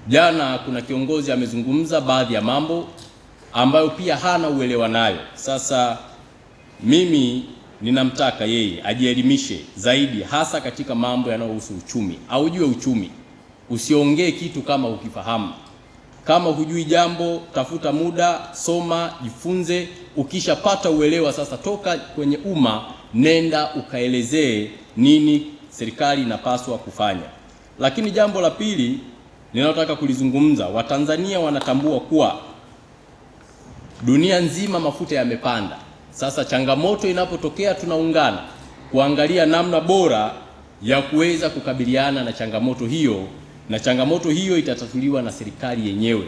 Jana kuna kiongozi amezungumza baadhi ya mambo ambayo pia hana uelewa nayo. Sasa mimi ninamtaka yeye ajielimishe zaidi, hasa katika mambo yanayohusu uchumi. Aujue uchumi, usiongee kitu kama ukifahamu. Kama hujui jambo, tafuta muda, soma, jifunze. Ukishapata uelewa sasa, toka kwenye umma, nenda ukaelezee nini serikali inapaswa kufanya. Lakini jambo la pili ninalotaka kulizungumza, Watanzania wanatambua kuwa dunia nzima mafuta yamepanda. Sasa changamoto inapotokea, tunaungana kuangalia namna bora ya kuweza kukabiliana na changamoto hiyo, na changamoto hiyo itatatuliwa na serikali yenyewe,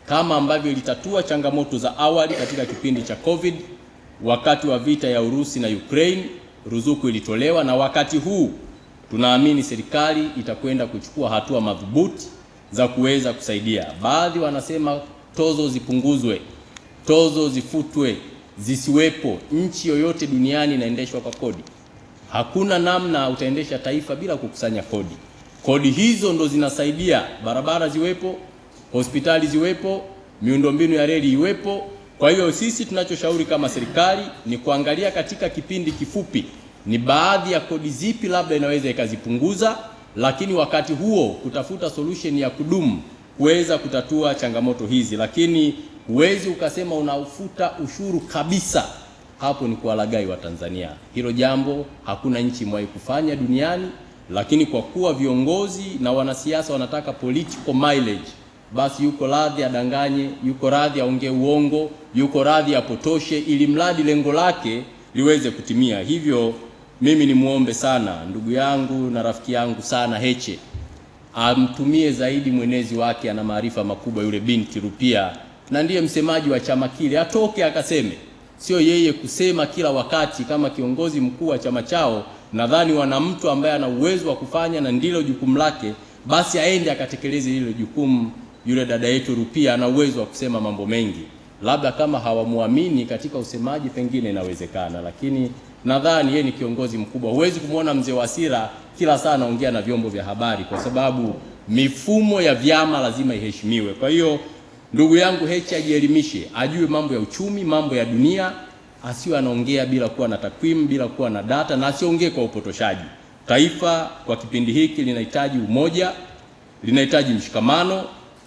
kama ambavyo ilitatua changamoto za awali katika kipindi cha COVID. Wakati wa vita ya Urusi na Ukraine, ruzuku ilitolewa, na wakati huu tunaamini serikali itakwenda kuchukua hatua madhubuti za kuweza kusaidia. Baadhi wanasema tozo zipunguzwe, tozo zifutwe, zisiwepo. Nchi yoyote duniani inaendeshwa kwa kodi. Hakuna namna utaendesha taifa bila kukusanya kodi. Kodi hizo ndo zinasaidia barabara ziwepo, hospitali ziwepo, miundombinu ya reli iwepo. Kwa hiyo sisi tunachoshauri kama serikali ni kuangalia katika kipindi kifupi ni baadhi ya kodi zipi labda inaweza ikazipunguza, lakini wakati huo kutafuta solution ya kudumu kuweza kutatua changamoto hizi. Lakini huwezi ukasema unaufuta ushuru kabisa, hapo ni kuwalaghai wa Tanzania. Hilo jambo hakuna nchi imewahi kufanya duniani, lakini kwa kuwa viongozi na wanasiasa wanataka political mileage, basi yuko radhi adanganye, yuko radhi aongee uongo, yuko radhi apotoshe, ili mradi lengo lake liweze kutimia. Hivyo mimi ni muombe sana ndugu yangu na rafiki yangu sana Heche, amtumie zaidi mwenezi wake, ana maarifa makubwa yule binti Rupia, na ndiye msemaji wa chama kile, atoke akaseme, sio yeye kusema kila wakati kama kiongozi mkuu wa chama chao. Nadhani wana mtu ambaye ana uwezo wa kufanya na ndilo jukumu lake, basi aende akatekeleze hilo jukumu. Yule dada yetu Rupia ana uwezo wa kusema mambo mengi, labda kama hawamuamini katika usemaji pengine inawezekana, lakini nadhani yeye ni kiongozi mkubwa. Huwezi kumwona mzee Wasira kila saa anaongea na vyombo vya habari, kwa sababu mifumo ya vyama lazima iheshimiwe. Kwa hiyo ndugu yangu Heche ajielimishe, ajue mambo ya uchumi, mambo ya dunia, asiwe anaongea bila kuwa na takwimu, bila kuwa na data, na asiongee kwa upotoshaji. Taifa kwa kipindi hiki linahitaji umoja, linahitaji mshikamano,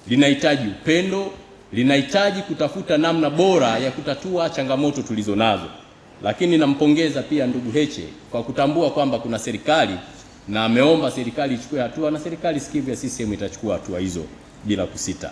linahitaji upendo, linahitaji kutafuta namna bora ya kutatua changamoto tulizo nazo. Lakini nampongeza pia ndugu Heche kwa kutambua kwamba kuna serikali, na ameomba serikali ichukue hatua, na serikali sikivu ya CCM itachukua hatua hizo bila kusita.